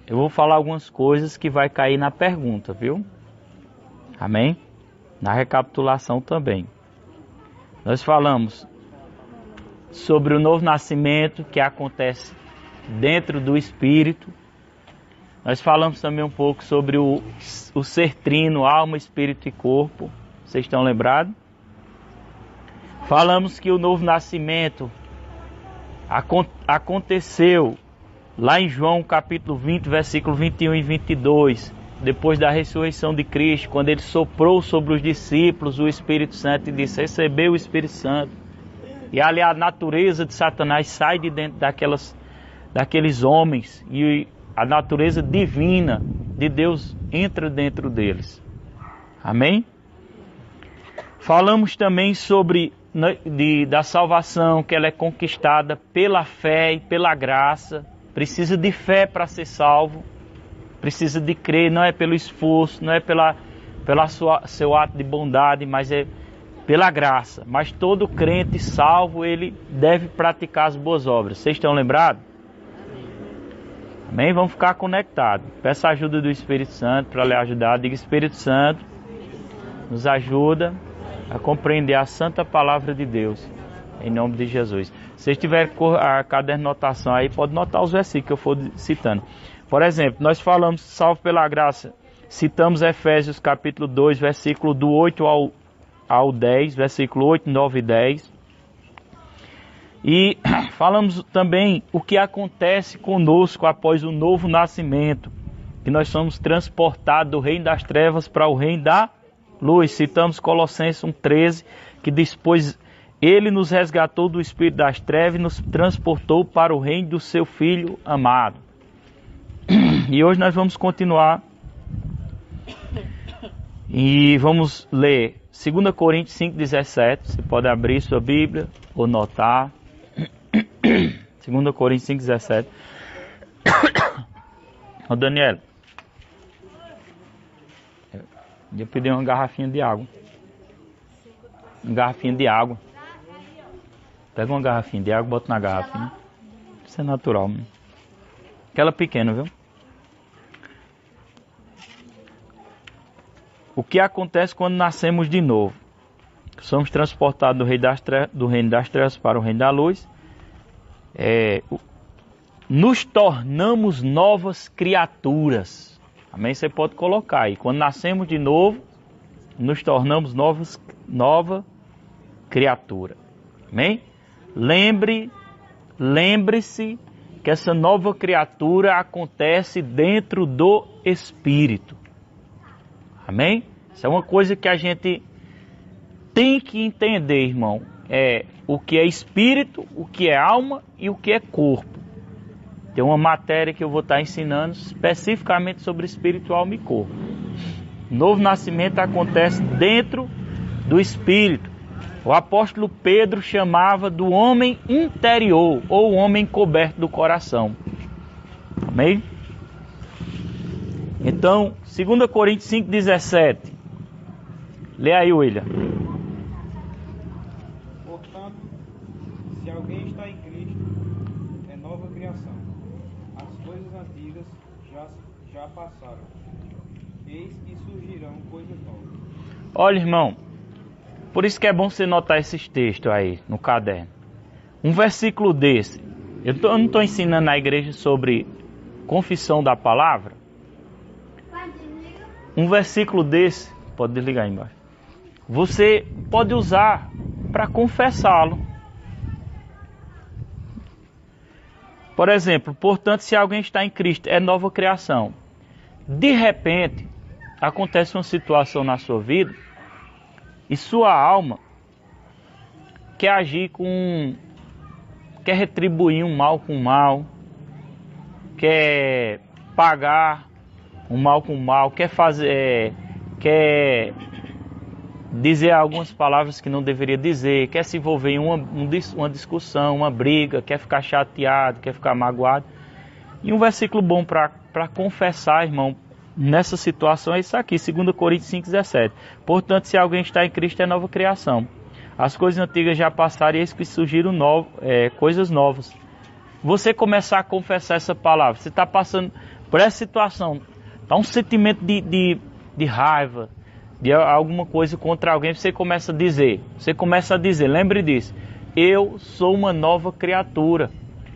Eu vou falar algumas coisas que vai cair na pergunta, viu? Amém? Na recapitulação também. Nós falamos sobre o novo nascimento que acontece dentro do Espírito. Nós falamos também um pouco sobre o ser trino, alma, espírito e corpo. Vocês estão lembrados? Falamos que o novo nascimento aconteceu lá em João capítulo 20, versículo 21 e 22, depois da ressurreição de Cristo, quando ele soprou sobre os discípulos o Espírito Santo e disse: recebeu o Espírito Santo. E ali a natureza de Satanás sai de dentro daqueles homens e a natureza divina de Deus entra dentro deles. Amém? Falamos também sobre da salvação, que ela é conquistada pela fé e pela graça. Precisa de fé para ser salvo. Precisa de crer, não é pelo esforço, não é seu ato de bondade, mas é pela graça. Mas todo crente salvo, ele deve praticar as boas obras. Vocês estão lembrados? Amém? Vamos ficar conectados. Peça a ajuda do Espírito Santo para lhe ajudar. Diga: Espírito Santo, nos ajuda a compreender a santa palavra de Deus, em nome de Jesus. Se vocês tiverem a caderno de notação aí, pode notar os versículos que eu for citando. Por exemplo, nós falamos salvo pela graça, citamos Efésios capítulo 2, versículo do 8 ao 10, versículo 8, 9 e 10. E falamos também o que acontece conosco após o novo nascimento, que nós somos transportados do reino das trevas para o reino da luz. Citamos Colossenses 1,13, que depois ele nos resgatou do espírito das trevas e nos transportou para o reino do seu Filho amado. E hoje nós vamos continuar e vamos ler 2 Coríntios 5,17. Você pode abrir sua Bíblia ou notar. 2 Coríntios 5,17. Ô Daniel, eu pedi uma garrafinha de água. Uma garrafinha de água. Pega uma garrafinha de água, bota na garrafinha. Isso é natural, mesmo. Aquela pequena, viu? O que acontece quando nascemos de novo? Somos transportados do reino das trevas para o reino da luz. Nos tornamos novas criaturas. Amém? Você pode colocar aí. Quando nascemos de novo, nos tornamos nova criatura. Amém? Lembre-se que essa nova criatura acontece dentro do Espírito. Amém? Isso é uma coisa que a gente tem que entender, irmão. O que é espírito, o que é alma e o que é corpo. Tem uma matéria que eu vou estar ensinando especificamente sobre espírito, alma e corpo. O novo nascimento acontece dentro do espírito. O apóstolo Pedro chamava do homem interior, ou homem coberto do coração. Amém? Então, 2 Coríntios 5,17. Lê aí, William. Portanto, se alguém está em Cristo, é nova criação. As coisas antigas já passaram. Eis que surgirão coisas novas. Olha, irmão, por isso que é bom você notar esses textos aí no caderno. Um versículo desse, eu não estou ensinando na igreja sobre confissão da palavra. Um versículo desse, pode desligar aí embaixo, você pode usar para confessá-lo. Por exemplo, portanto, se alguém está em Cristo, é nova criação. De repente, acontece uma situação na sua vida e sua alma quer agir quer retribuir um mal com mal, quer pagar um mal com mal, quer dizer algumas palavras que não deveria dizer, quer se envolver em uma discussão, uma briga, quer ficar chateado, quer ficar magoado. E um versículo bom para confessar, irmão, nessa situação é isso aqui, 2 Coríntios 5,17. Portanto, se alguém está em Cristo, é nova criação. As coisas antigas já passaram e eis que surgiram coisas novas. você começar a confessar essa palavra, você está passando por essa situação, está um sentimento de raiva, de alguma coisa contra alguém, você começa a dizer, lembre disso, eu sou uma nova criatura,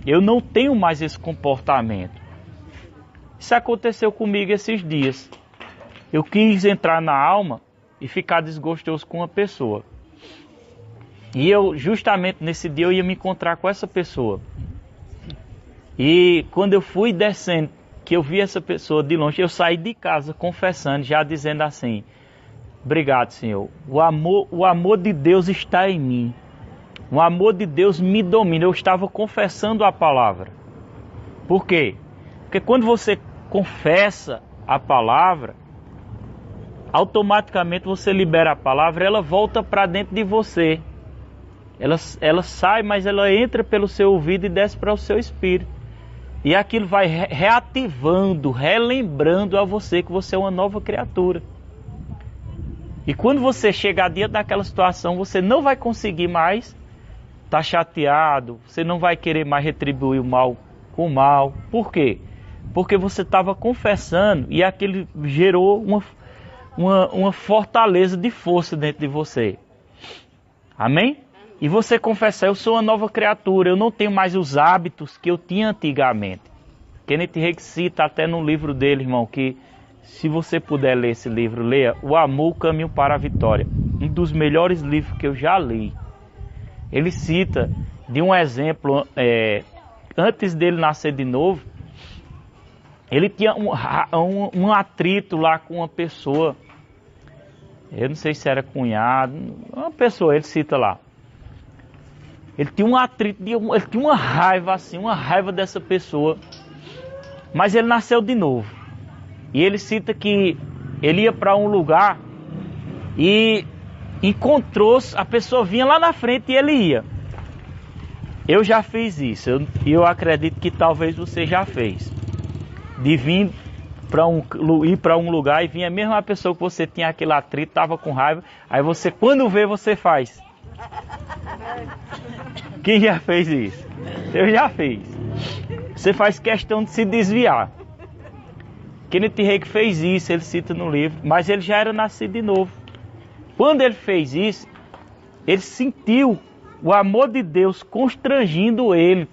eu não tenho mais esse comportamento. Isso aconteceu comigo esses dias. Eu quis entrar na alma e ficar desgostoso com uma pessoa. E eu, justamente nesse dia, eu ia me encontrar com essa pessoa. E quando eu fui descendo, que eu vi essa pessoa de longe, eu saí de casa confessando, já dizendo assim, obrigado, Senhor, o amor de Deus está em mim. O amor de Deus me domina. Eu estava confessando a palavra. Por quê? Porque quando você confessa a palavra, automaticamente você libera a palavra, ela volta para dentro de você. Ela sai, mas ela entra pelo seu ouvido e desce para o seu espírito. E aquilo vai reativando, relembrando a você que você é uma nova criatura. E quando você chegar diante daquela situação, você não vai conseguir mais estar chateado, você não vai querer mais retribuir o mal com o mal. Por quê? Porque você estava confessando e aquilo gerou uma fortaleza de força dentro de você. Amém? E você confessa, eu sou uma nova criatura, eu não tenho mais os hábitos que eu tinha antigamente. Kenneth Hagin cita até no livro dele, irmão, que se você puder ler esse livro, leia O Amor, o Caminho para a Vitória. Um dos melhores livros que eu já li. Ele cita de um exemplo, antes dele nascer de novo, ele tinha um atrito lá com uma pessoa. Eu não sei se era cunhado, uma pessoa, ele cita lá. Ele tinha um atrito, ele tinha uma raiva assim, uma raiva dessa pessoa. Mas ele nasceu de novo. E ele cita que ele ia para um lugar e encontrou, a pessoa vinha lá na frente e ele ia. Eu já fiz isso, eu acredito que talvez você já fez. De vir ir para um lugar e vinha a mesma pessoa que você tinha aquele atrito, estava com raiva. Aí você, quando vê, você faz. Quem já fez isso? Eu já fiz. Você faz questão de se desviar. Kenneth Hagin fez isso, ele cita no livro, mas ele já era nascido de novo. Quando ele fez isso, ele sentiu o amor de Deus constrangindo ele.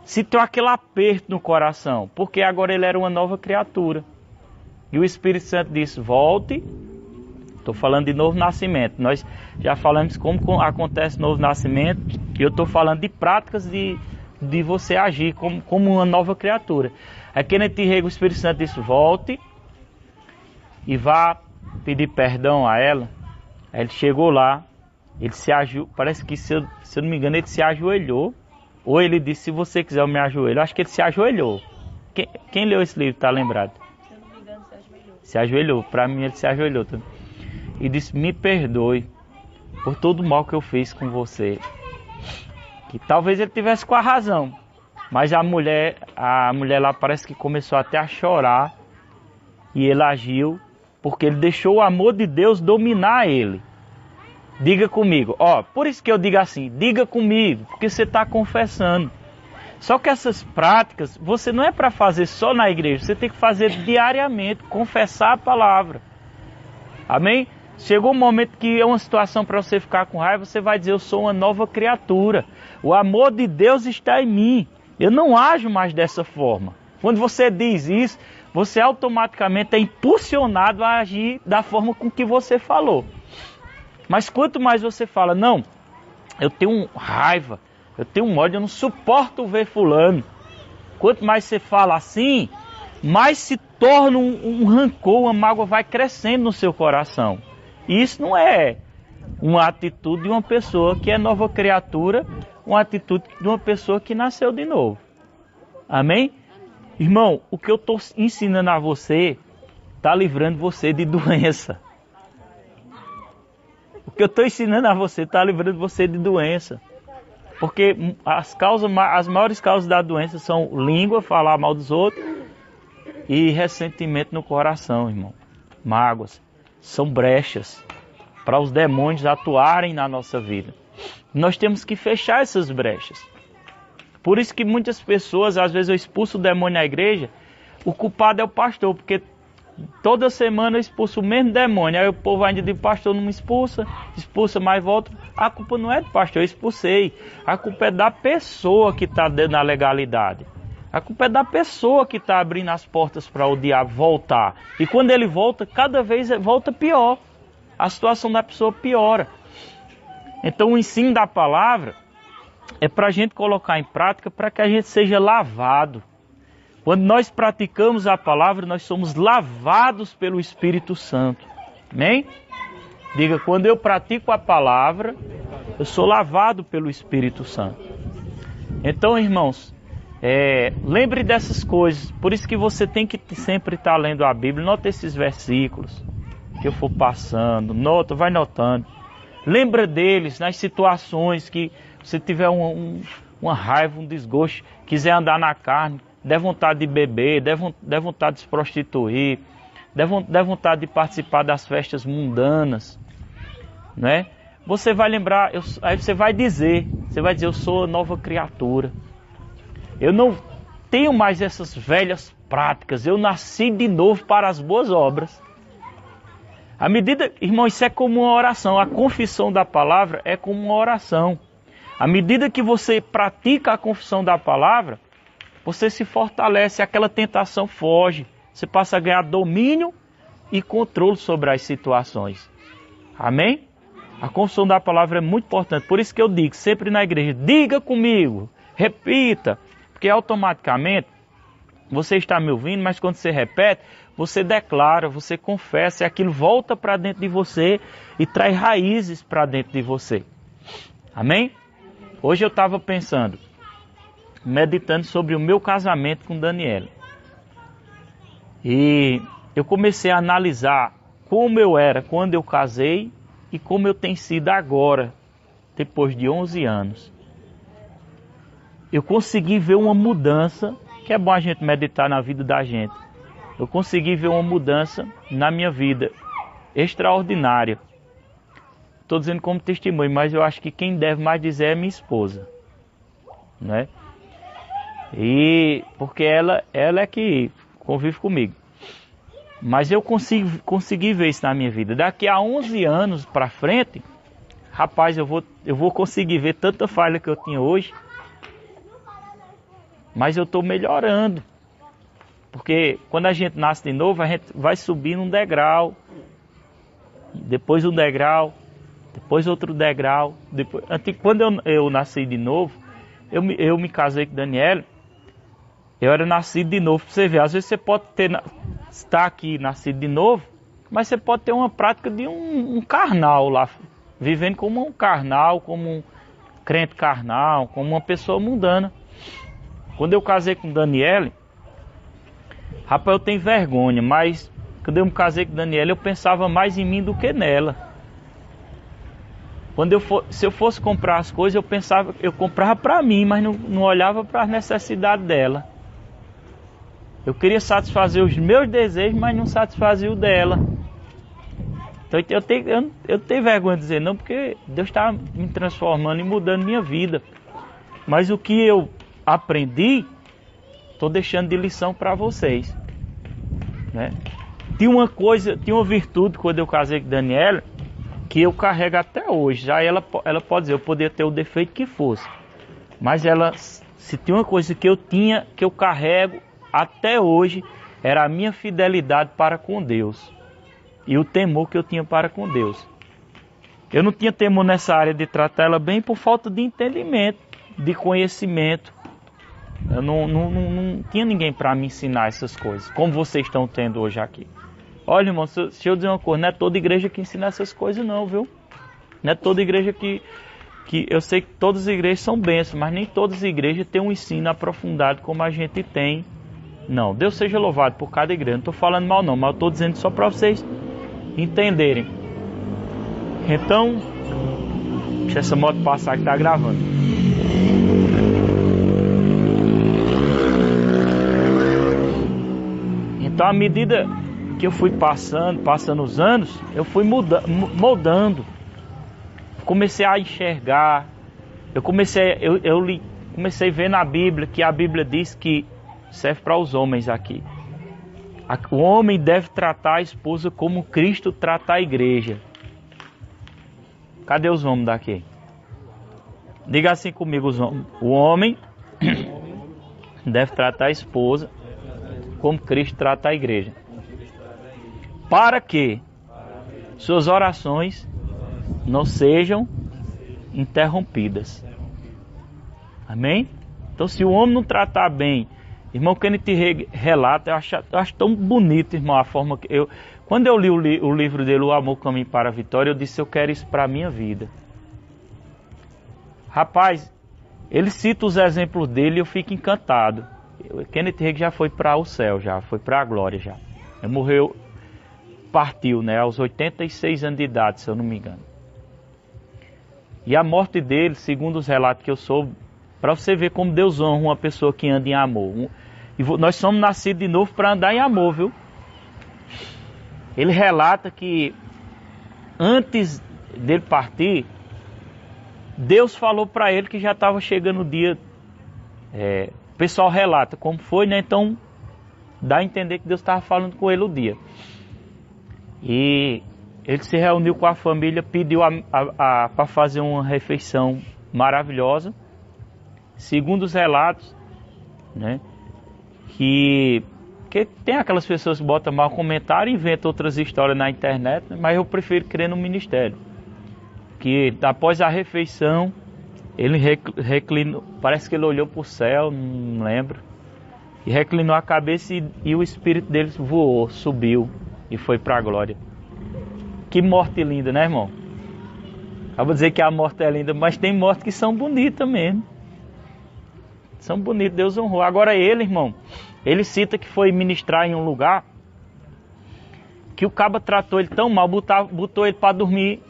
Sentiu aquele aperto no coração, porque agora ele era uma nova criatura. E o Espírito Santo disse, volte. Estou falando de novo nascimento. Nós já falamos como acontece novo nascimento. E eu estou falando de práticas de você agir como uma nova criatura. Aí Kenneth Hagin, o Espírito Santo disse, volte e vá pedir perdão a ela. Aí ele chegou lá, ele se ajoelhou, parece que se eu não me engano ele se ajoelhou. Ou ele disse, se você quiser eu me ajoelho. Acho que ele se ajoelhou. Quem leu esse livro está lembrado? Se eu não me engano, se ajoelhou. Se ajoelhou, para mim ele se ajoelhou também. E disse, me perdoe por todo o mal que eu fiz com você. Que talvez ele tivesse com a razão. Mas a mulher lá parece que começou até a chorar. E ele agiu porque ele deixou o amor de Deus dominar ele. Diga comigo, por isso que eu digo assim, diga comigo, porque você está confessando. Só que essas práticas, você não é para fazer só na igreja, você tem que fazer diariamente, confessar a palavra. Amém? Chegou um momento que é uma situação para você ficar com raiva, você vai dizer, eu sou uma nova criatura. O amor de Deus está em mim. Eu não ajo mais dessa forma. Quando você diz isso, você automaticamente é impulsionado a agir da forma com que você falou. Mas quanto mais você fala, não, eu tenho raiva, eu tenho ódio, eu não suporto ver fulano. Quanto mais você fala assim, mais se torna um rancor, uma mágoa vai crescendo no seu coração. E isso não é uma atitude de uma pessoa que é nova criatura, uma atitude de uma pessoa que nasceu de novo. Amém? Irmão, o que eu estou ensinando a você está livrando você de doença. O que eu estou ensinando a você está livrando você de doença. Porque as maiores causas da doença são língua, falar mal dos outros, e ressentimento no coração, irmão. Mágoas. São brechas para os demônios atuarem na nossa vida. Nós temos que fechar essas brechas. Por isso que muitas pessoas, às vezes eu expulso o demônio na igreja, o culpado é o pastor, porque toda semana eu expulso o mesmo demônio. Aí o povo ainda diz, pastor não me expulsa, mas volta. A culpa não é do pastor, eu expulsei. A culpa é da pessoa que está na legalidade. A culpa é da pessoa que está abrindo as portas para o diabo voltar. E quando ele volta, cada vez volta pior. A situação da pessoa piora. Então o ensino da palavra é para a gente colocar em prática para que a gente seja lavado. Quando nós praticamos a palavra, nós somos lavados pelo Espírito Santo. Amém? Diga, quando eu pratico a palavra, eu sou lavado pelo Espírito Santo. Então, irmãos, lembre dessas coisas. Por isso que você tem que sempre estar lendo a Bíblia. Nota esses versículos que eu for passando. Vai notando. Lembra deles nas situações que você tiver uma raiva, um desgosto, quiser andar na carne, der vontade de beber, der vontade de se prostituir, der vontade de participar das festas mundanas, né? Você vai lembrar, aí você vai dizer, eu sou nova criatura. Eu não tenho mais essas velhas práticas, eu nasci de novo para as boas obras. À medida, irmão, isso é como uma oração, a confissão da palavra é como uma oração. À medida que você pratica a confissão da palavra, você se fortalece, aquela tentação foge, você passa a ganhar domínio e controle sobre as situações. Amém? A confissão da palavra é muito importante, por isso que eu digo sempre na igreja, diga comigo, repita, porque automaticamente você está me ouvindo, mas quando você repete, você declara, você confessa, e aquilo volta para dentro de você e traz raízes para dentro de você. Amém? Hoje eu estava pensando, meditando sobre o meu casamento com Daniela. E eu comecei a analisar como eu era quando eu casei e como eu tenho sido agora, depois de 11 anos. Eu consegui ver uma mudança, que é bom a gente meditar na vida da gente. Eu consegui ver uma mudança na minha vida, extraordinária. Estou dizendo como testemunho, mas eu acho que quem deve mais dizer é minha esposa, né? E porque ela é que convive comigo. Mas eu consegui ver isso na minha vida. Daqui a 11 anos para frente, rapaz, eu vou conseguir ver tanta falha que eu tinha hoje. Mas eu estou melhorando. Porque quando a gente nasce de novo, a gente vai subir num degrau. Depois um degrau. Depois outro degrau. Quando eu nasci de novo, eu me casei com Daniela. Eu era nascido de novo. Pra você ver, às vezes você pode estar aqui nascido de novo, mas você pode ter uma prática de um carnal lá. Vivendo como um carnal, como um crente carnal, como uma pessoa mundana. Quando eu casei com Daniela, rapaz, eu tenho vergonha, mas quando eu me casei com Daniela, eu pensava mais em mim do que nela. Se eu fosse comprar as coisas, eu comprava para mim, mas não olhava para as necessidades dela. Eu queria satisfazer os meus desejos, mas não satisfazia o dela. Então eu tenho vergonha de dizer não, porque Deus está me transformando e mudando minha vida. Mas o que eu aprendi, estou deixando de lição para vocês, né? Tinha uma virtude quando eu casei com Daniela, que eu carrego até hoje. Já ela pode dizer, eu poderia ter o defeito que fosse, mas se tem uma coisa que eu carrego até hoje, era a minha fidelidade para com Deus e o temor que eu tinha para com Deus. Eu não tinha temor nessa área de tratar ela bem por falta de entendimento, de conhecimento. Eu não tinha ninguém para me ensinar essas coisas, como vocês estão tendo hoje aqui. Olha, irmão, se eu dizer uma coisa, não é toda igreja que ensina essas coisas não, viu? Não é toda igreja que eu sei que todas as igrejas são bênçãos, mas nem todas as igrejas têm um ensino aprofundado como a gente tem. Não, Deus seja louvado por cada igreja. Não estou falando mal não, mas eu estou dizendo só para vocês entenderem. Então, deixa essa moto passar que está gravando. Então, à medida que eu fui passando os anos, eu fui moldando. Comecei a enxergar. Eu comecei a ver na Bíblia que a Bíblia diz que serve para os homens aqui. O homem deve tratar a esposa como Cristo trata a igreja. Cadê os homens daqui? Diga assim comigo, os homens. O homem deve tratar a esposa como Cristo trata a igreja. Para que suas orações não sejam interrompidas. Amém? Então, se o homem não tratar bem, irmão Kenneth Hagin relata, eu acho tão bonito, irmão, a forma que eu... Quando eu li o livro dele, O Amor, Caminho para a Vitória, eu disse, eu quero isso para a minha vida. Rapaz, ele cita os exemplos dele e eu fico encantado. Kenneth Hagin já foi para o céu, já foi para a glória, já. Ele morreu, partiu, né, aos 86 anos de idade, se eu não me engano. E a morte dele, segundo os relatos que eu soube, para você ver como Deus honra uma pessoa que anda em amor. E nós somos nascidos de novo para andar em amor, viu? Ele relata que antes dele partir, Deus falou para ele que já estava chegando o dia. O pessoal relata como foi, né? Então dá a entender que Deus estava falando com ele o dia. E ele se reuniu com a família, pediu para fazer uma refeição maravilhosa. Segundo os relatos, né? Que tem aquelas pessoas que botam mal comentário e inventam outras histórias na internet, né? Mas eu prefiro crer no ministério. Que após a refeição, ele reclinou, parece que ele olhou para o céu, não lembro, e reclinou a cabeça e o espírito dele voou, subiu e foi para a glória. Que morte linda, né, irmão? Eu vou dizer que a morte é linda, mas tem mortes que são bonitas mesmo. São bonitas, Deus honrou. Agora ele, irmão, ele cita que foi ministrar em um lugar que o caba tratou ele tão mal, botou ele para dormir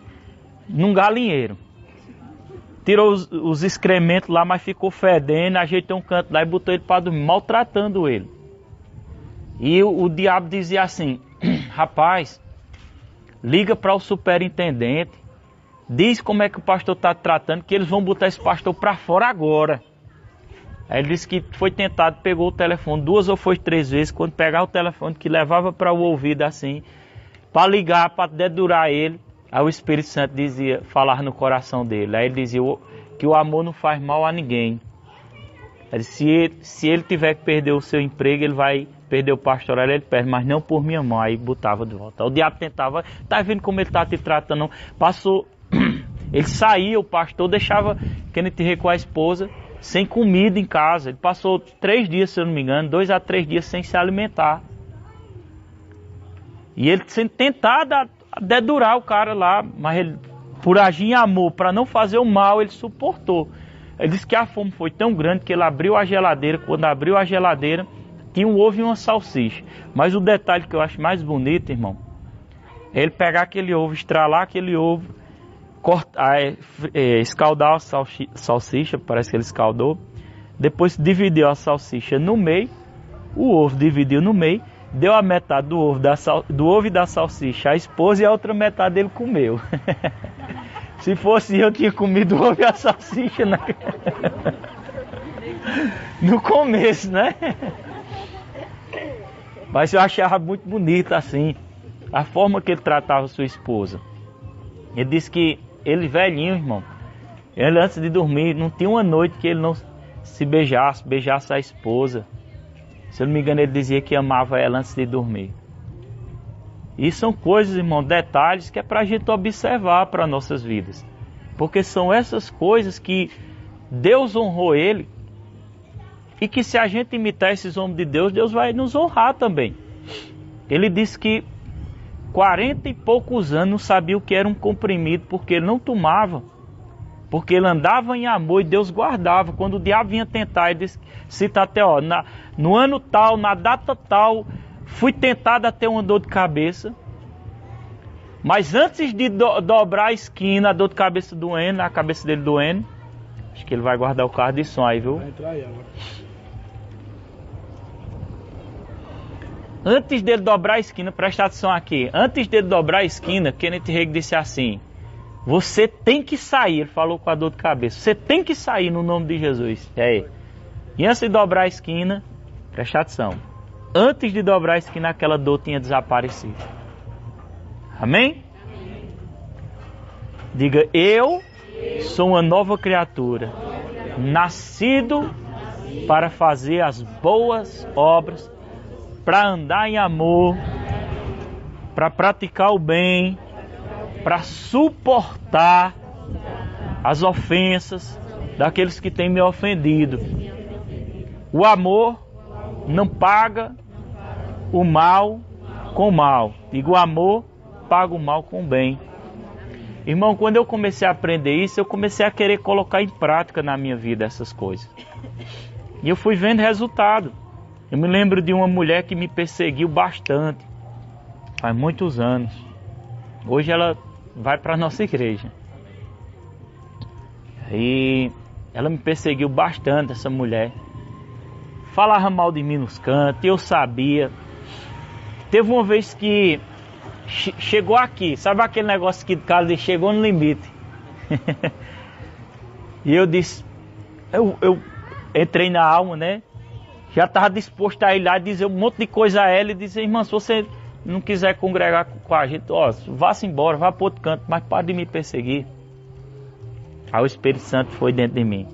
num galinheiro. Tirou os excrementos lá, mas ficou fedendo, ajeitou um canto lá e botou ele para dormir, maltratando ele. E o diabo dizia assim, rapaz, liga para o superintendente, diz como é que o pastor está tratando, que eles vão botar esse pastor para fora agora. Aí ele disse que foi tentado, pegou o telefone 2 ou foi 3 vezes, quando pegava o telefone que levava para o ouvido assim, para ligar, para dedurar ele, aí o Espírito Santo dizia, falar no coração dele. Aí ele dizia que o amor não faz mal a ninguém. Ele disse, se ele tiver que perder o seu emprego, ele vai perder o pastoral, ele perde, mas não por minha mão. Aí botava de volta. O diabo tentava, tá vendo como ele tá te tratando? Passou, ele saía, o pastor deixava Kenneth Hagin com a esposa, sem comida em casa. Ele passou 3 dias, se eu não me engano, 2 a 3 dias sem se alimentar. E ele sendo tentado a dedurar o cara lá, mas ele, por agir em amor, para não fazer o mal, ele suportou. Ele disse que a fome foi tão grande que ele abriu a geladeira. Quando abriu a geladeira, tinha um ovo e uma salsicha. Mas o detalhe que eu acho mais bonito, irmão, é ele pegar aquele ovo, estralar aquele ovo, escaldar a salsicha, parece que ele escaldou. Depois dividiu a salsicha no meio, o ovo dividiu no meio, deu a metade do ovo e da salsicha à esposa e a outra metade ele comeu. Se fosse eu, tinha comido o ovo e a salsicha no começo, né? Mas eu achava muito bonito assim, a forma que ele tratava sua esposa. Ele disse que ele velhinho, irmão, ele antes de dormir, não tinha uma noite que ele não se beijasse a esposa. Se eu não me engano, ele dizia que amava ela antes de dormir. E são coisas, irmão, detalhes que é para a gente observar para nossas vidas. Porque são essas coisas que Deus honrou ele. E que se a gente imitar esses homens de Deus, Deus vai nos honrar também. Ele disse que 40 e poucos anos não sabia o que era um comprimido, porque ele não tomava. Porque ele andava em amor e Deus guardava. Quando o diabo vinha tentar, ele disse, cita até, ó, no ano tal, na data tal, fui tentado a ter uma dor de cabeça. Mas antes de dobrar a esquina, a dor de cabeça doendo, a cabeça dele doendo, acho que ele vai guardar o carro de som aí, viu? Vai entrar aí agora. Antes dele dobrar a esquina, presta atenção aqui. Antes dele dobrar a esquina, Kenneth Hagin disse assim, Você tem que sair. Ele falou com a dor de cabeça. Você tem que sair no nome de Jesus. E antes de dobrar a esquina, preste atenção. Antes de dobrar a esquina, aquela dor tinha desaparecido. Amém? Diga, eu sou uma nova criatura, nascido para fazer as boas obras, para andar em amor, para praticar o bem, para suportar as ofensas daqueles que têm me ofendido. O amor não paga o mal com o mal. Digo, o amor paga o mal com o bem. Irmão, quando eu comecei a aprender isso, eu comecei a querer colocar em prática na minha vida essas coisas. E eu fui vendo resultado. Eu me lembro de uma mulher que me perseguiu bastante, faz muitos anos. Hoje ela vai para a nossa igreja. E ela me perseguiu bastante, essa mulher. Falava mal de mim nos cantos, eu sabia. Teve uma vez que chegou aqui, sabe aquele negócio que cara chegou no limite. E eu disse, eu entrei na alma, né? Já estava disposto a ir lá e dizer um monte de coisa a ela e dizer, irmã, se você não quiser congregar com a gente, ó, vá-se embora, vá para outro canto, mas pare de me perseguir. Aí o Espírito Santo foi dentro de mim.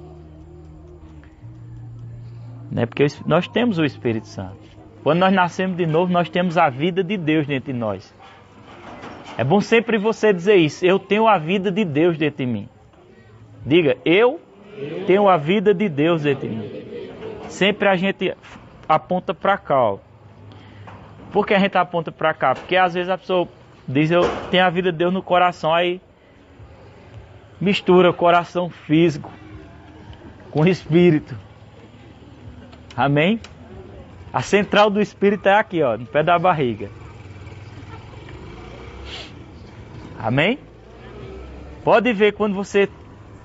Né? Porque nós temos o Espírito Santo. Quando nós nascemos de novo, nós temos a vida de Deus dentro de nós. É bom sempre você dizer isso. Eu tenho a vida de Deus dentro de mim. Diga, eu tenho a vida de Deus dentro de mim. Sempre a gente aponta para cá. Ó. Por que a gente aponta para cá? Porque às vezes a pessoa diz, eu tenho a vida de Deus no coração. Aí mistura o coração físico com o espírito. Amém? A central do espírito é aqui, ó, no pé da barriga. Amém? Pode ver quando você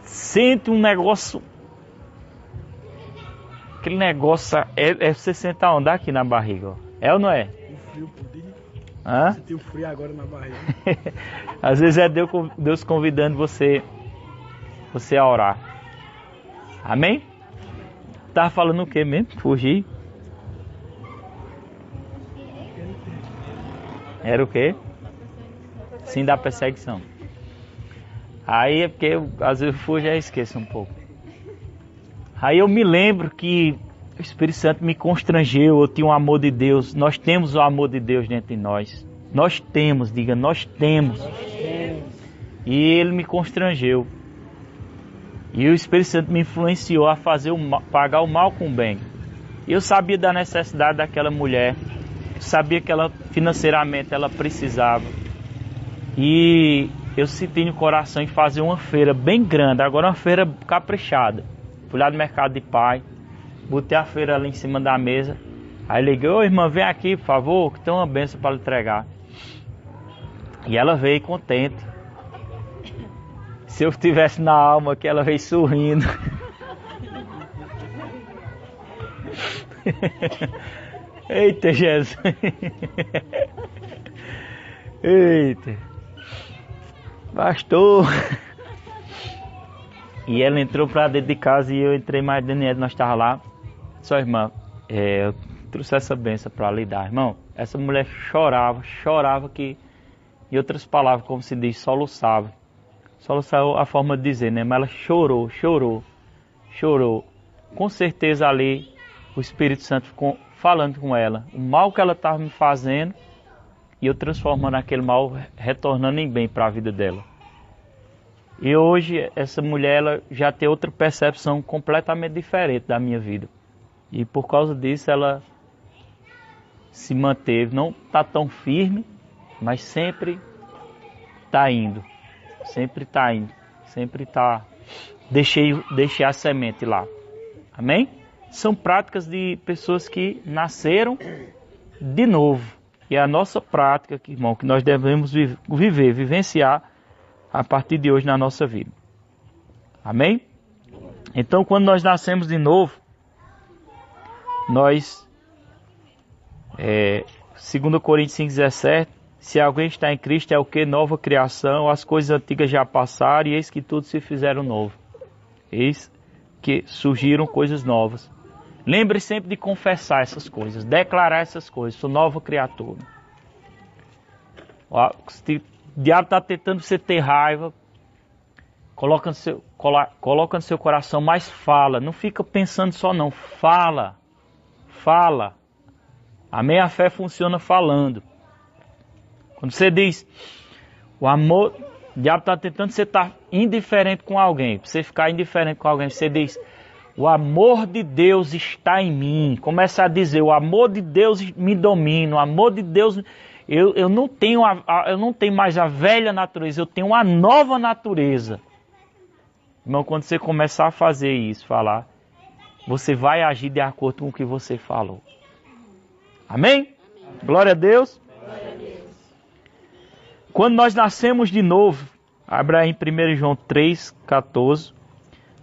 sente um negócio. Aquele negócio você sente aonde? Aqui na barriga, ó. É ou não é? O frio, pudim. Hã? Você tem o frio agora na barriga. Às vezes é Deus convidando você a orar. Amém? Tava falando o que mesmo? Fugir? Era o quê? Sim, da perseguição. Aí é porque às vezes eu fujo e esqueço um pouco. Aí eu me lembro que o Espírito Santo me constrangeu, eu tinha o amor de Deus. Nós temos o amor de Deus dentro de nós. Nós temos, diga, nós temos. E ele me constrangeu. E o Espírito Santo me influenciou a fazer pagar o mal com o bem. E eu sabia da necessidade daquela mulher. Eu sabia que ela financeiramente ela precisava. E eu senti no coração em fazer uma feira bem grande. Agora uma feira caprichada. Fui lá do Mercado de Pai. Botei a feira ali em cima da mesa. Aí liguei, ô irmã, vem aqui, por favor, que tem uma bênção para lhe entregar. E ela veio contente. Se eu estivesse na alma, que ela veio sorrindo. Eita, Jesus. Eita. Pastor. E ela entrou pra dentro de casa e eu entrei mais dentro dela. Nós estávamos lá. Só, irmã, eu trouxe essa benção para lhe dar. Irmão, essa mulher chorava que, em outras palavras, como se diz, soluçava. Soluçava a forma de dizer, né? Mas ela chorou. Com certeza ali, o Espírito Santo ficou falando com ela. O mal que ela estava me fazendo, e eu transformando aquele mal, retornando em bem para a vida dela. E hoje, essa mulher ela já tem outra percepção completamente diferente da minha vida. E por causa disso, ela se manteve. Não está tão firme, mas sempre está indo. Sempre está. Deixei a semente lá. Amém? São práticas de pessoas que nasceram de novo. E é a nossa prática, irmão, que nós devemos vivenciar a partir de hoje na nossa vida. Amém? Então, quando nós nascemos de novo, nós, 2 Coríntios 5,17, Se alguém está em Cristo, é o que? Nova criação. As coisas antigas já passaram e eis que tudo se fizeram novo. Eis que surgiram coisas novas. Lembre sempre de confessar essas coisas, declarar essas coisas. Sou nova criatura. O diabo está tentando você ter raiva. Coloca no seu coração, mas fala. Não fica pensando só não. Fala. Fala. Amém? A fé funciona falando. Quando você diz, o amor, o diabo está tentando você estar indiferente com alguém. Para você ficar indiferente com alguém, você diz, o amor de Deus está em mim. Começa a dizer, o amor de Deus me domina. O amor de Deus... Eu não tenho mais a velha natureza, eu tenho uma nova natureza. Irmão, quando você começar a fazer isso, falar, você vai agir de acordo com o que você falou. Amém? Glória a Deus. Quando nós nascemos de novo, abra aí em 1 João 3,14,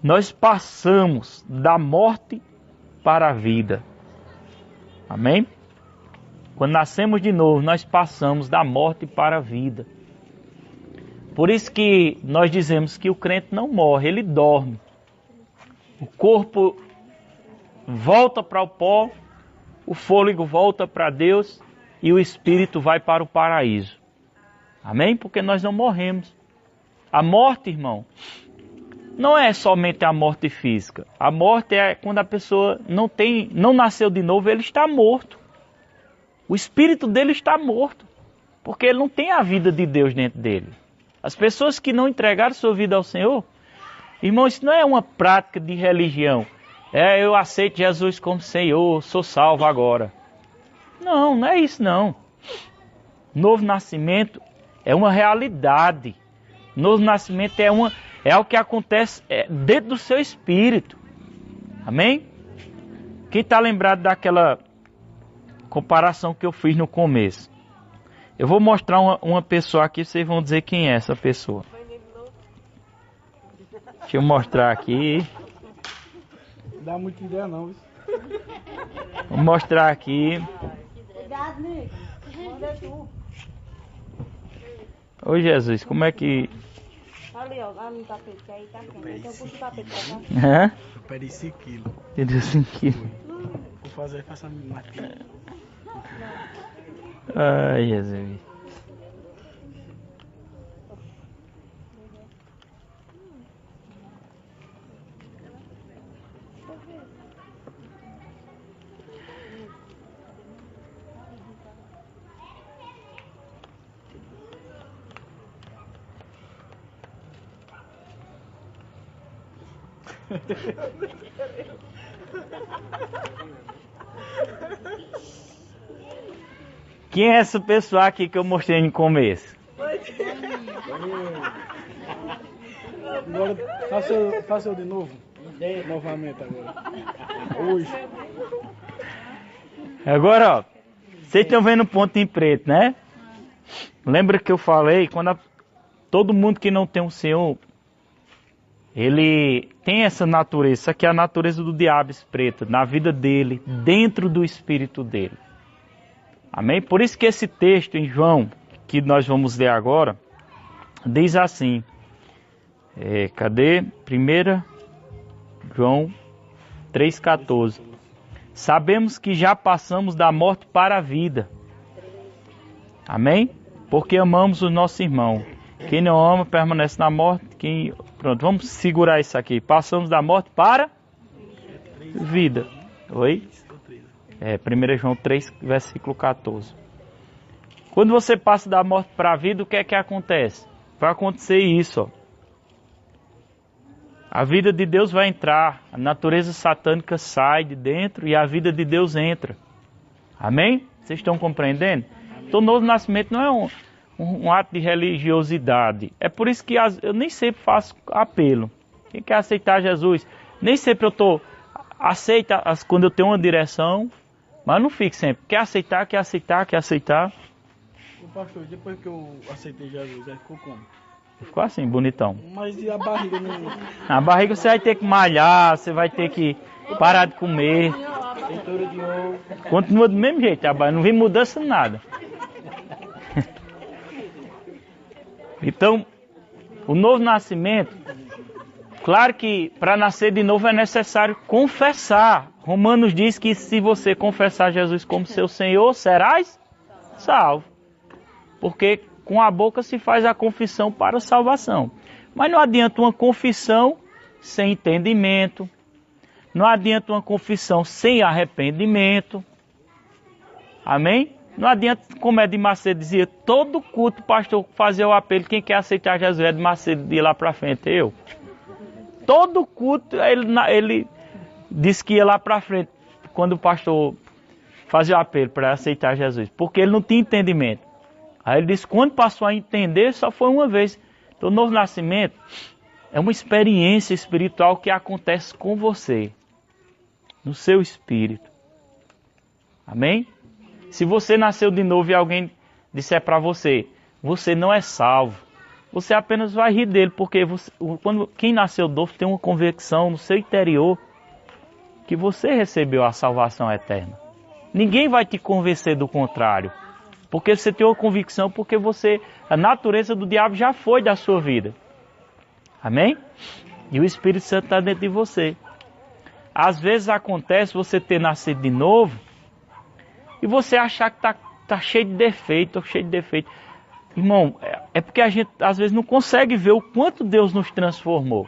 nós passamos da morte para a vida. Amém? Quando nascemos de novo, nós passamos da morte para a vida. Por isso que nós dizemos que o crente não morre, ele dorme. O corpo volta para o pó, o fôlego volta para Deus e o espírito vai para o paraíso. Amém? Porque nós não morremos. A morte, irmão, não é somente a morte física. A morte é quando a pessoa não nasceu de novo, ele está morto. O espírito dele está morto, porque ele não tem a vida de Deus dentro dele. As pessoas que não entregaram sua vida ao Senhor, irmão, isso não é uma prática de religião. Eu aceito Jesus como Senhor, sou salvo agora. Não, não é isso não. Novo nascimento é uma realidade. Novo nascimento é o que acontece dentro do seu espírito. Amém? Quem está lembrado daquela comparação que eu fiz no começo? Eu vou mostrar uma pessoa aqui, vocês vão dizer quem é essa pessoa. Deixa eu mostrar aqui. Não dá muita ideia não, viu? Vou mostrar aqui. Cuidado, Nico. Manda tu. Ô Jesus, como é que... Ali, ó, lá no tapete, que aí tá quente. Então puxa o tapete pra cá. Hã? Eu perdi 5 quilos. Entendeu? 5 quilos. Vou fazer, faça a matéria. Ai, Jesus. Quem é essa pessoa aqui que eu mostrei no começo? Agora faça eu de novo. Novamente agora. Hoje. Agora, ó. Vocês estão vendo o ponto em preto, né? Lembra que eu falei, todo mundo que não tem um Senhor, ele tem essa natureza. Isso aqui é a natureza do diabo preta, na vida dele, dentro do espírito dele. Amém? Por isso que esse texto em João, que nós vamos ler agora, diz assim. Cadê? 1 João 3,14. Sabemos que já passamos da morte para a vida. Amém? Porque amamos o nosso irmão. Quem não ama permanece na morte. Pronto, vamos segurar isso aqui. Passamos da morte para vida. Oi? 1 João 3, versículo 14. Quando você passa da morte para a vida, o que é que acontece? Vai acontecer isso, ó. A vida de Deus vai entrar, a natureza satânica sai de dentro e a vida de Deus entra. Amém? Vocês estão compreendendo? Então, o novo nascimento não é um ato de religiosidade. É por isso que eu nem sempre faço apelo. Quem quer aceitar Jesus? Nem sempre eu aceita quando eu tenho uma direção, mas não fico sempre. Quer aceitar, quer aceitar, quer aceitar. O pastor, depois que eu aceitei Jesus, aí ficou como? Ficou assim, bonitão. Mas e a barriga não... A barriga você vai ter que malhar, você vai ter que parar de comer. Feitura de ovo. Continua do mesmo jeito, a barriga não vem mudança nada. Então, o novo nascimento, claro que para nascer de novo é necessário confessar. Romanos diz que se você confessar Jesus como seu Senhor, serás salvo. Porque com a boca se faz a confissão para a salvação. Mas não adianta uma confissão sem entendimento. Não adianta uma confissão sem arrependimento. Amém? Não adianta, como Ed Macedo dizia, todo culto o pastor fazia o apelo, quem quer aceitar Jesus, Ed Macedo de lá para frente, eu. Todo culto ele disse que ia lá para frente, quando o pastor fazia o apelo para aceitar Jesus, porque ele não tinha entendimento. Aí ele disse, quando passou a entender, só foi uma vez. Então o novo nascimento é uma experiência espiritual que acontece com você, no seu espírito. Amém? Se você nasceu de novo e alguém disser para você, você não é salvo, você apenas vai rir dele, porque quem nasceu de novo tem uma convicção no seu interior que você recebeu a salvação eterna. Ninguém vai te convencer do contrário, porque você tem uma convicção, porque a natureza do diabo já foi da sua vida. Amém? E o Espírito Santo está dentro de você. Às vezes acontece você ter nascido de novo e você achar que tá cheio de defeito, Irmão, é porque a gente às vezes não consegue ver o quanto Deus nos transformou.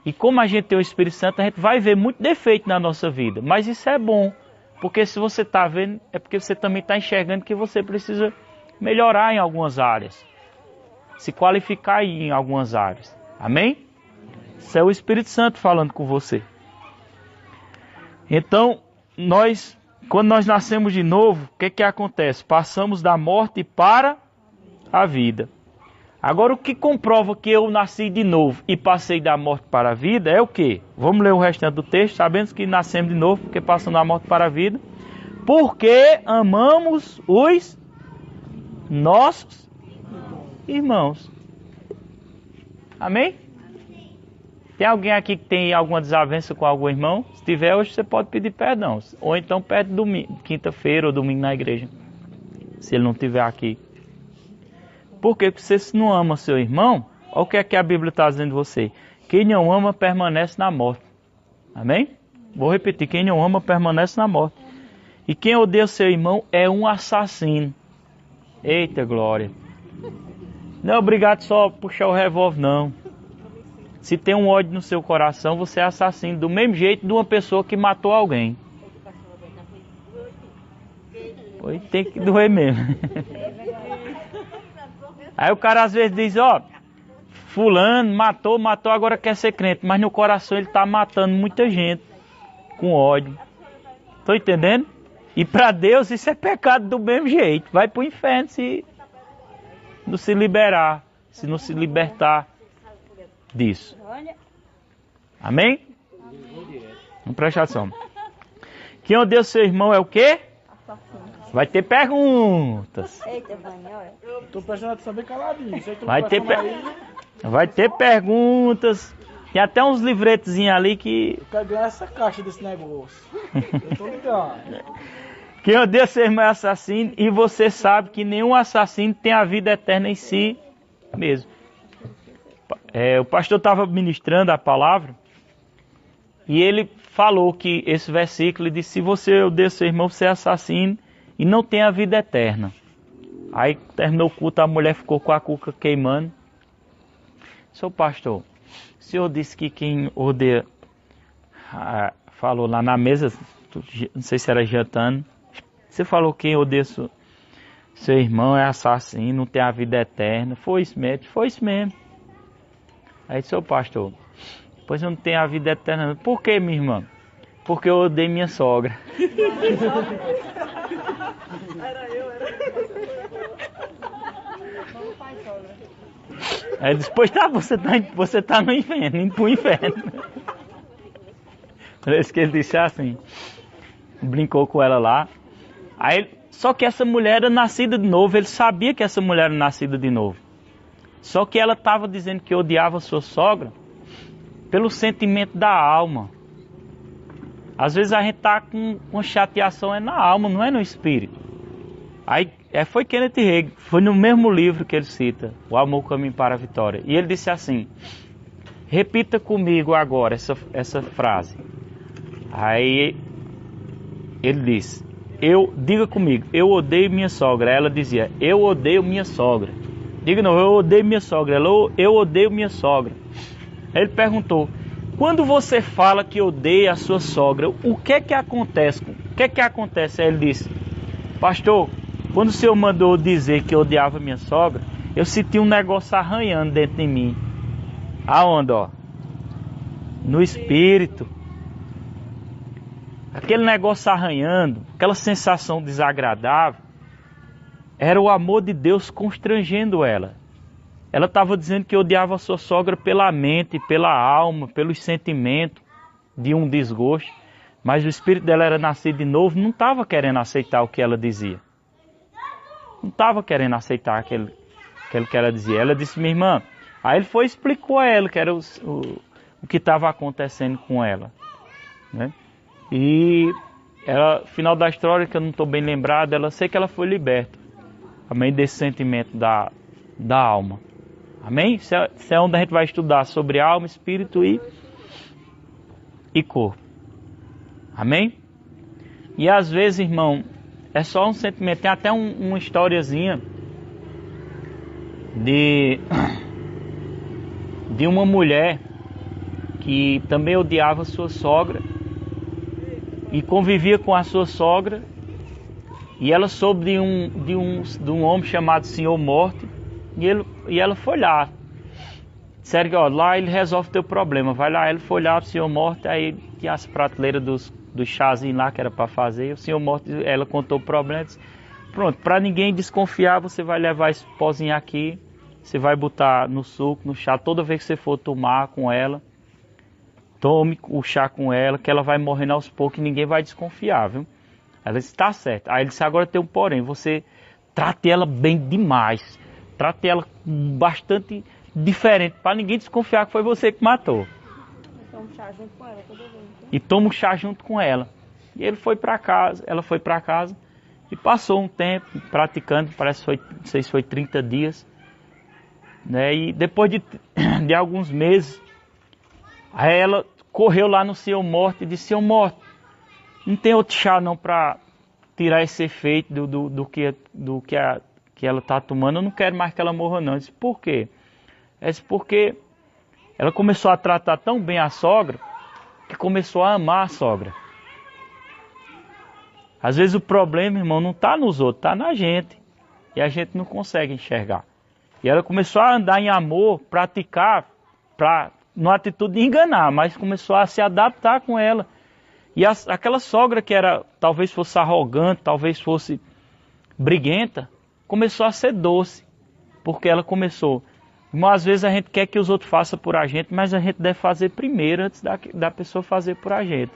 E como a gente tem o Espírito Santo, a gente vai ver muito defeito na nossa vida. Mas isso é bom, porque se você está vendo, é porque você também está enxergando que você precisa melhorar em algumas áreas. Se qualificar em algumas áreas. Amém? Isso é o Espírito Santo falando com você. Então, quando nós nascemos de novo, o que acontece? Passamos da morte para a vida. Agora, o que comprova que eu nasci de novo e passei da morte para a vida é o quê? Vamos ler o restante do texto. Sabemos que nascemos de novo porque passamos da morte para a vida. Porque amamos os nossos irmãos. Amém? Tem alguém aqui que tem alguma desavença com algum irmão? Se tiver, hoje você pode pedir perdão. Ou então pede quinta-feira ou domingo na igreja. Se ele não estiver aqui. Porque você não ama seu irmão, olha o que é que a Bíblia está dizendo de você. Quem não ama permanece na morte. Amém? Vou repetir, quem não ama permanece na morte. E quem odeia seu irmão é um assassino. Eita glória. Não é obrigado só a puxar o revólver, não. Se tem um ódio no seu coração, você é assassino. Do mesmo jeito de uma pessoa que matou alguém. Pois tem que doer mesmo. Aí o cara às vezes diz, fulano matou, agora quer ser crente. Mas no coração ele está matando muita gente com ódio. Estão entendendo? E para Deus isso é pecado do mesmo jeito. Vai para o inferno se não se liberar, se não se libertar disso. Amém? Vamos prestar atenção. Quem odeia seu irmão é o quê? Vai ter perguntas. Eita, olha. Tô prestando atenção bem caladinho. Vai ter perguntas. Tem até uns livretezinhos ali que... Eu quero ganhar essa caixa desse negócio. Eu tô ligado. Quem odeia seu irmão é assassino. E você sabe que nenhum assassino tem a vida eterna em si mesmo. O pastor estava ministrando a palavra. E ele falou que esse versículo diz: se você odeia seu irmão, você é assassino e não tem a vida eterna. Aí terminou o culto, a mulher ficou com a cuca queimando. Seu pastor, o senhor disse que quem odeia, falou lá na mesa, não sei se era jantando, você falou que quem odeia seu irmão é assassino, não tem a vida eterna. Foi isso mesmo. Aí seu pastor, pois eu não tenho a vida eterna. Por que, minha irmã? Porque eu odeio minha sogra. Aí depois você tá no inferno, indo pro inferno. Parece que ele disse assim, brincou com ela lá. Aí, só que essa mulher era nascida de novo, ele sabia que essa mulher era nascida de novo. Só que ela estava dizendo que odiava sua sogra pelo sentimento da alma. Às vezes a gente está com chateação na alma, não é no espírito. Aí foi Kenneth Hagin, foi no mesmo livro que ele cita, O Amor, o Caminho para a Vitória. E ele disse assim, repita comigo agora essa frase. Aí ele disse, diga comigo, eu odeio minha sogra. Ela dizia, eu odeio minha sogra. Diga não, eu odeio minha sogra. Ela, eu odeio minha sogra. Aí ele perguntou, quando você fala que odeia a sua sogra, o que é que acontece? O que é que acontece? Aí ele disse, pastor, quando o senhor mandou dizer que eu odiava minha sogra, eu senti um negócio arranhando dentro de mim. Aonde, ó? No espírito. Aquele negócio arranhando, aquela sensação desagradável, era o amor de Deus constrangendo ela. Ela estava dizendo que odiava a sua sogra pela mente, pela alma, pelos sentimentos de um desgosto. Mas o espírito dela era nascido de novo, não estava querendo aceitar o que ela dizia. Não estava querendo aceitar aquilo que ela dizia. Ela disse, minha irmã, aí ele foi e explicou a ela que era o que estava acontecendo com ela. Né? E ela, final da história, que eu não estou bem lembrado, ela sei que ela foi liberta. Amém? Desse sentimento da alma. Amém? Isso é onde a gente vai estudar sobre alma, espírito e corpo. Amém? E às vezes, irmão, é só um sentimento. Tem até uma historiazinha de uma mulher que também odiava sua sogra e convivia com a sua sogra, e ela soube de um homem chamado Senhor Morte, e ela foi lá. Disseram que, ó, lá ele resolve o teu problema. Vai lá, ele foi lá pro Senhor Morte, aí tinha as prateleiras dos chazinhos lá que era para fazer. O Senhor Morte, ela contou o problema, disse, pronto, para ninguém desconfiar, você vai levar esse pozinho aqui, você vai botar no suco, no chá, toda vez que você for tomar com ela, tome o chá com ela, que ela vai morrendo aos poucos e ninguém vai desconfiar, viu? Ela disse, tá certo. Aí ele disse, agora tem um porém, você trate ela bem demais, trate ela bastante diferente, para ninguém desconfiar que foi você que matou. Toma chá junto com ela toda vez. Né? E toma um chá junto com ela. E ele foi para casa, ela foi para casa e passou um tempo praticando, parece que foi, não sei se foi 30 dias, né? E depois de alguns meses, aí ela correu lá no Senhor Morte e disse, Senhor Morte, não tem outro chá não para tirar esse efeito do que ela está tomando, eu não quero mais que ela morra não. Eu disse, por quê? Ela disse, porque ela começou a tratar tão bem a sogra, que começou a amar a sogra. Às vezes o problema, irmão, não está nos outros, está na gente. E a gente não consegue enxergar. E ela começou a andar em amor, praticar, numa atitude de enganar, mas começou a se adaptar com ela. E aquela sogra que talvez fosse arrogante, talvez fosse briguenta, começou a ser doce. Porque ela começou. Irmão, às vezes a gente quer que os outros façam por a gente, mas a gente deve fazer primeiro antes da pessoa fazer por a gente.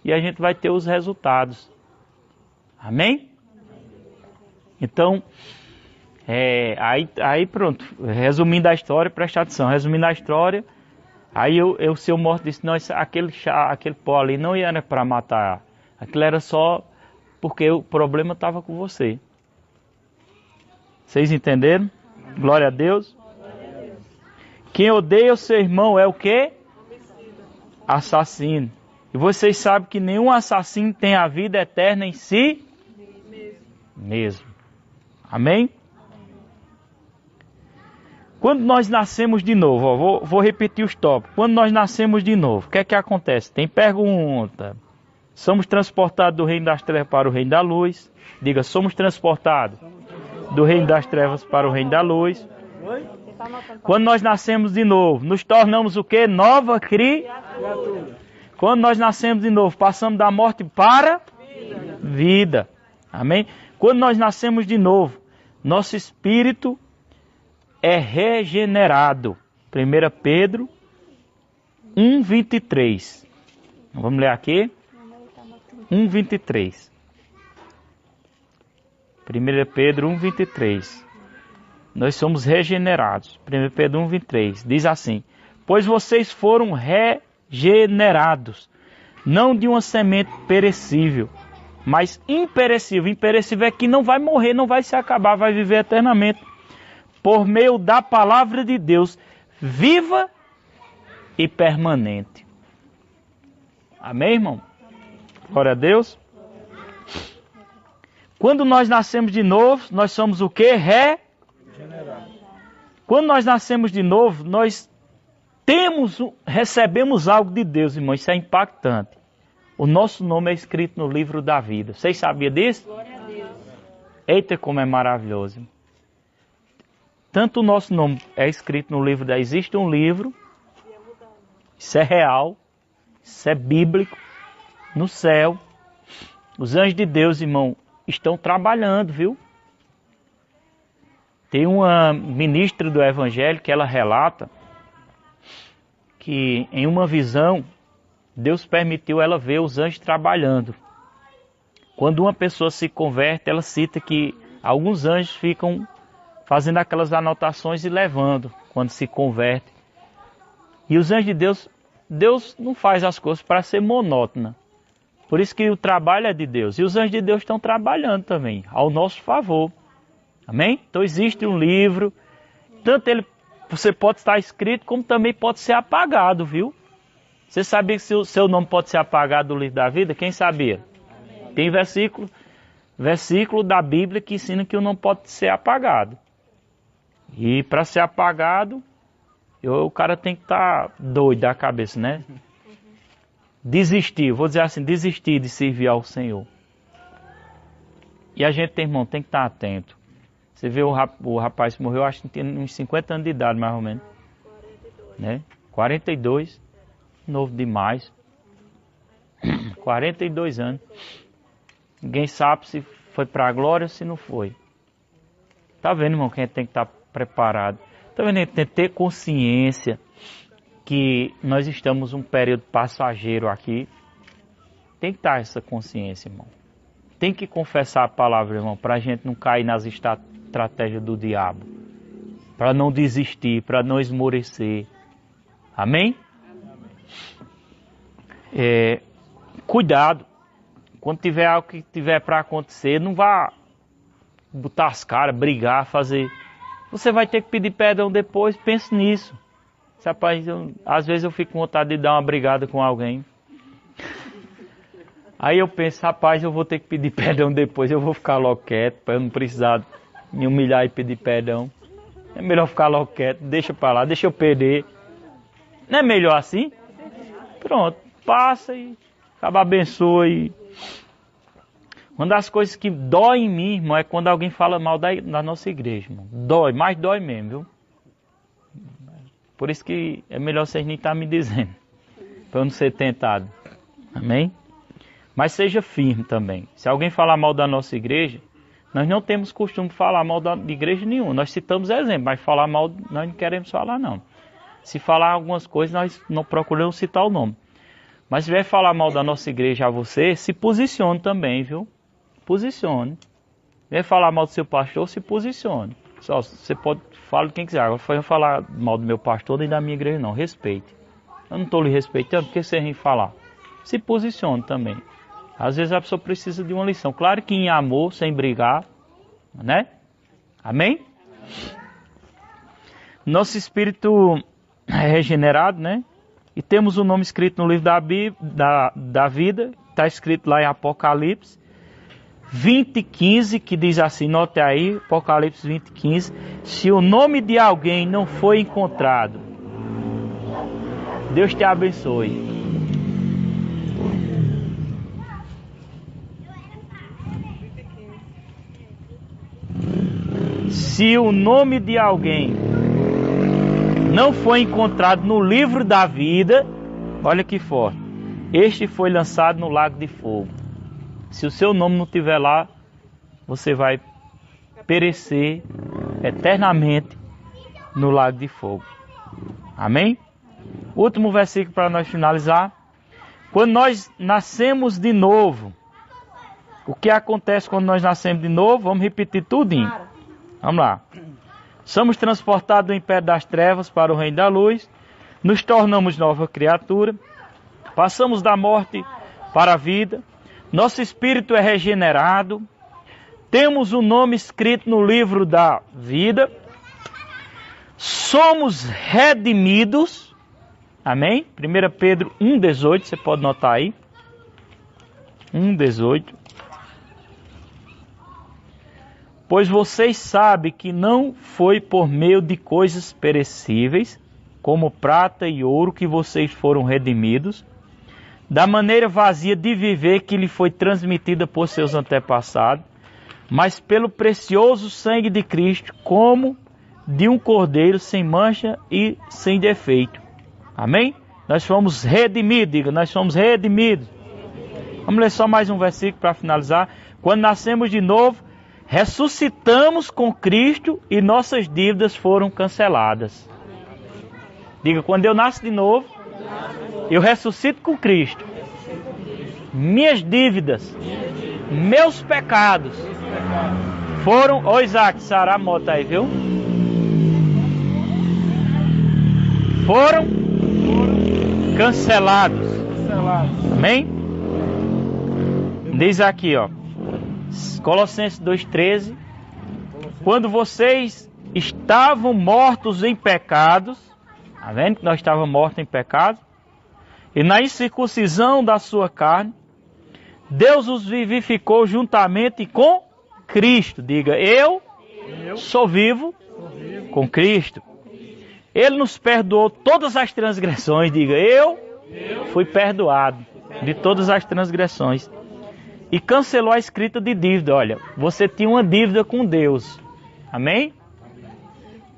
E a gente vai ter os resultados. Amém? Então, aí pronto. Resumindo a história, presta atenção. Resumindo a história, aí o Senhor Morto disse, não, aquele pó ali não era para matar. Aquilo era só porque o problema estava com você. Vocês entenderam? Glória a Deus. Quem odeia o seu irmão é o quê? Assassino. E vocês sabem que nenhum assassino tem a vida eterna em si mesmo. Amém? Quando nós nascemos de novo, ó, vou repetir os tópicos. Quando nós nascemos de novo, o que é que acontece? Tem pergunta. Somos transportados do reino das trevas para o reino da luz. Diga, somos transportados do reino das trevas para o reino da luz. Quando nós nascemos de novo, nos tornamos o quê? Nova criatura. Quando nós nascemos de novo, passamos da morte para vida. Amém? Quando nós nascemos de novo, nosso espírito é regenerado. 1 Pedro 1:23. Vamos ler aqui. 1:23. 1 Pedro 1:23. Nós somos regenerados. 1 Pedro 1:23. Diz assim: pois vocês foram regenerados, não de uma semente perecível, mas imperecível. Imperecível é que não vai morrer, não vai se acabar, vai viver eternamente. Por meio da palavra de Deus, viva e permanente. Amém, irmão? Glória a Deus. Quando nós nascemos de novo, nós somos o quê? Quando nós nascemos de novo, nós recebemos algo de Deus, irmão. Isso é impactante. O nosso nome é escrito no livro da vida. Vocês sabiam disso? Glória a Deus. Eita, como é maravilhoso. Tanto o nosso nome é escrito no livro da... Existe um livro, isso é real, isso é bíblico, no céu. Os anjos de Deus, irmão, estão trabalhando, viu? Tem uma ministra do Evangelho que ela relata que em uma visão, Deus permitiu ela ver os anjos trabalhando. Quando uma pessoa se converte, ela cita que alguns anjos ficam fazendo aquelas anotações e levando quando se converte. E os anjos de Deus, Deus não faz as coisas para ser monótona. Por isso que o trabalho é de Deus. E os anjos de Deus estão trabalhando também, ao nosso favor. Amém? Então existe um livro, tanto você pode estar escrito, como também pode ser apagado, viu? Você sabia que o seu nome pode ser apagado do livro da vida? Quem sabia? Tem versículo da Bíblia que ensina que o nome pode ser apagado. E para ser apagado, o cara tem que estar doido da cabeça, né? Desistir, vou dizer assim, desistir de servir ao Senhor. E a gente, irmão, tem que estar atento. Você vê o rapaz que morreu, acho que tem uns 50 anos de idade, mais ou menos. 42. Né? 42, novo demais. 42 anos. Ninguém sabe se foi para a glória ou se não foi. Tá vendo, irmão, que a gente tem que estar preparado. Tá vendo, a gente tem que ter consciência que nós estamos um período passageiro aqui. Tem que estar essa consciência, irmão. Tem que confessar a palavra, irmão, para a gente não cair nas estratégias do diabo. Para não desistir, para não esmorecer. Amém? Cuidado. Quando tiver algo que tiver para acontecer, não vá botar as caras, brigar, fazer. Você vai ter que pedir perdão depois, pense nisso. Rapaz, às vezes eu fico com vontade de dar uma brigada com alguém. Aí eu penso, rapaz, eu vou ter que pedir perdão depois, eu vou ficar logo quieto, para eu não precisar me humilhar e pedir perdão. É melhor ficar logo quieto, deixa para lá, deixa eu perder. Não é melhor assim? Pronto, passa e acaba abençoa. Uma das coisas que dói em mim, irmão, é quando alguém fala mal da nossa igreja, irmão. Dói, mas dói mesmo, viu? Por isso que é melhor vocês nem estar me dizendo, para eu não ser tentado. Amém? Mas seja firme também. Se alguém falar mal da nossa igreja, nós não temos costume de falar mal de igreja nenhuma. Nós citamos exemplo, mas falar mal nós não queremos falar não. Se falar algumas coisas, nós não procuramos citar o nome. Mas se vier falar mal da nossa igreja a você, se posicione também, viu? Posicione. Vier falar mal do seu pastor, se posicione. Só, você pode falar de quem quiser. Agora foi eu falar mal do meu pastor nem da minha igreja não. Respeite. Eu não estou lhe respeitando, porque você vem falar. Se posicione também. Às vezes a pessoa precisa de uma lição. Claro que em amor, sem brigar, né? Amém? Nosso espírito é regenerado, né? E temos o nome escrito no livro da vida. Está escrito lá em Apocalipse 20:15, que diz assim, note aí, Apocalipse 20:15. Se o nome de alguém não foi encontrado, Deus te abençoe. Se o nome de alguém não foi encontrado no livro da vida, olha que forte, este foi lançado no lago de fogo. Se o seu nome não estiver lá, você vai perecer eternamente no lago de fogo. Amém? Último versículo para nós finalizar. Quando nós nascemos de novo, o que acontece quando nós nascemos de novo? Vamos repetir tudinho. Vamos lá. Somos transportados do império das trevas para o reino da luz. Nos tornamos nova criatura. Passamos da morte para a vida. Nosso espírito é regenerado. Temos o nome escrito no livro da vida. Somos redimidos. Amém? 1 Pedro 1,18, você pode notar aí. 1,18. Pois vocês sabem que não foi por meio de coisas perecíveis, como prata e ouro, que vocês foram redimidos, da maneira vazia de viver que lhe foi transmitida por seus antepassados, mas pelo precioso sangue de Cristo, como de um cordeiro sem mancha e sem defeito. Amém? Nós fomos redimidos, diga, nós fomos redimidos. Vamos ler só mais um versículo para finalizar. Quando nascemos de novo, ressuscitamos com Cristo e nossas dívidas foram canceladas. Diga, quando eu nasço de novo, eu ressuscito com Cristo. Minhas dívidas, meus pecados foram... Ô Isaac, Sará, mota aí, viu? Foram cancelados. Amém? Diz aqui, ó. Colossenses 2,13. Quando vocês estavam mortos em pecados, tá vendo que nós estávamos mortos em pecado, e na incircuncisão da sua carne, Deus os vivificou juntamente com Cristo. Diga, eu sou vivo com Cristo. Ele nos perdoou todas as transgressões. Diga, eu fui perdoado de todas as transgressões. E cancelou a escrita de dívida. Olha, você tinha uma dívida com Deus. Amém?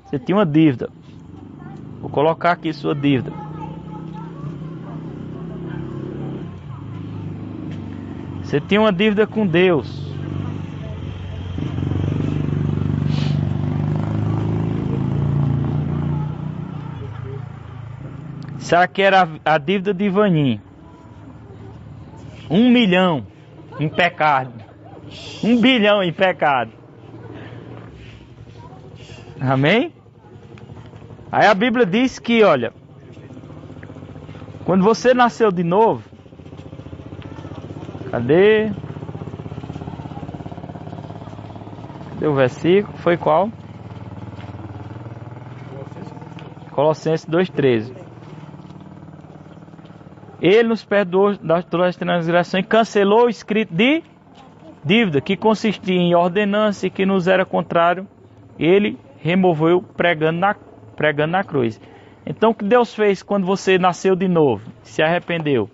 Você tinha uma dívida. Vou colocar aqui sua dívida. Você tinha uma dívida com Deus. Será que era a dívida de Ivaninho? 1 milhão em pecado. 1 bilhão em pecado. Amém? Aí a Bíblia diz que, olha, quando você nasceu de novo, cadê o versículo? Foi qual? Colossenses 2,13. Ele nos perdoou das todas as transgressões e cancelou o escrito de dívida, que consistia em ordenança e que nos era contrário. Ele removeu pregando na cruz. Então o que Deus fez quando você nasceu de novo, se arrependeu?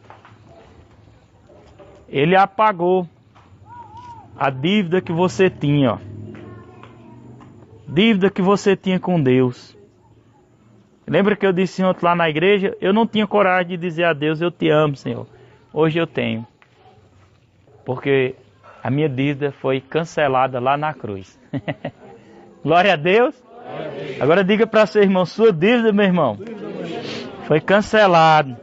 Ele apagou a dívida que você tinha, ó. Dívida que você tinha com Deus. Lembra que eu disse ontem lá na igreja? Eu não tinha coragem de dizer a Deus, eu te amo, Senhor. Hoje eu tenho. Porque a minha dívida foi cancelada lá na cruz. Glória a Deus. Agora diga para seu irmão, sua dívida, meu irmão, foi cancelada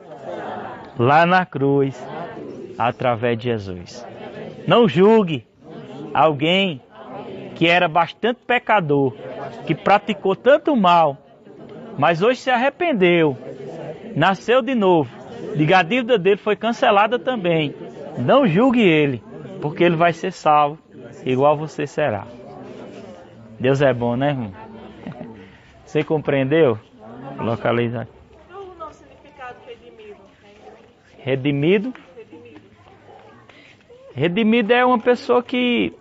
lá na cruz, através de Jesus. Não julgue alguém que era bastante pecador, que praticou tanto mal, mas hoje se arrependeu, nasceu de novo. Diga, a dívida dele foi cancelada também. Não julgue ele, porque ele vai ser salvo, igual você será. Deus é bom, né, irmão? Você compreendeu? Localiza. Qual o nosso significado redimido? Redimido? Redimido é uma pessoa que...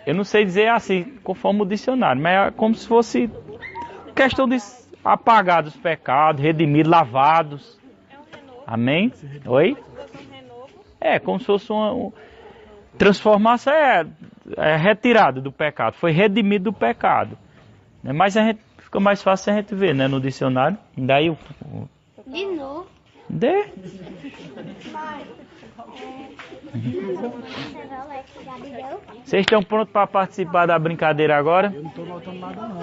Eu não sei dizer assim, conforme o dicionário, mas é como se fosse questão de apagar dos pecados, redimidos, lavados. Amém? Oi? É, como se fosse uma transformação, é retirado do pecado, foi redimido do pecado. Mas a gente, fica mais fácil a gente ver, né, no dicionário. Daí De novo. Vocês estão prontos para participar da brincadeira agora? Eu não tô notando nada não.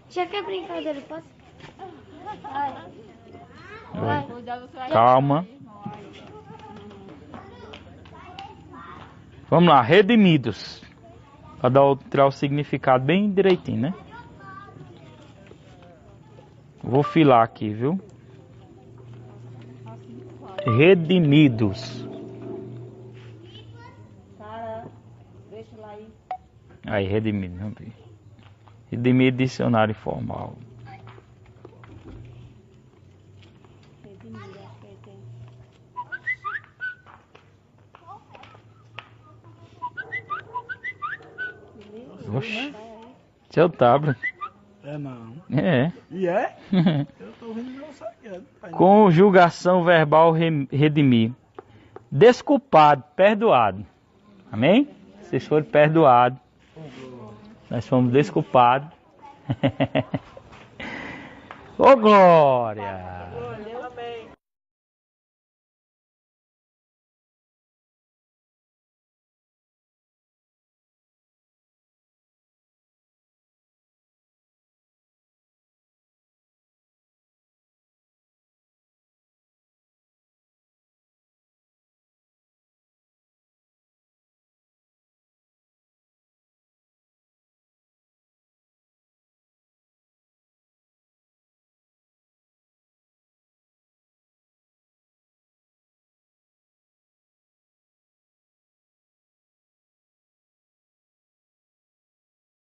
Já que é brincadeira, posso? Calma. Vamos lá, redimidos. Para tirar o significado bem direitinho, né? Vou filar aqui, viu? redimidos. Sara, deixa lá aí. Aí, redimido. Vamos ver. Redimido, dicionário formal. Redimida, acho que aí tem. Oxe, seu tablet. É não. É. E é? Eu tô ouvindo meu saqueado. Conjugação verbal redimir. Desculpado, perdoado. Amém? Vocês foram perdoados. Nós fomos desculpados. Ô glória!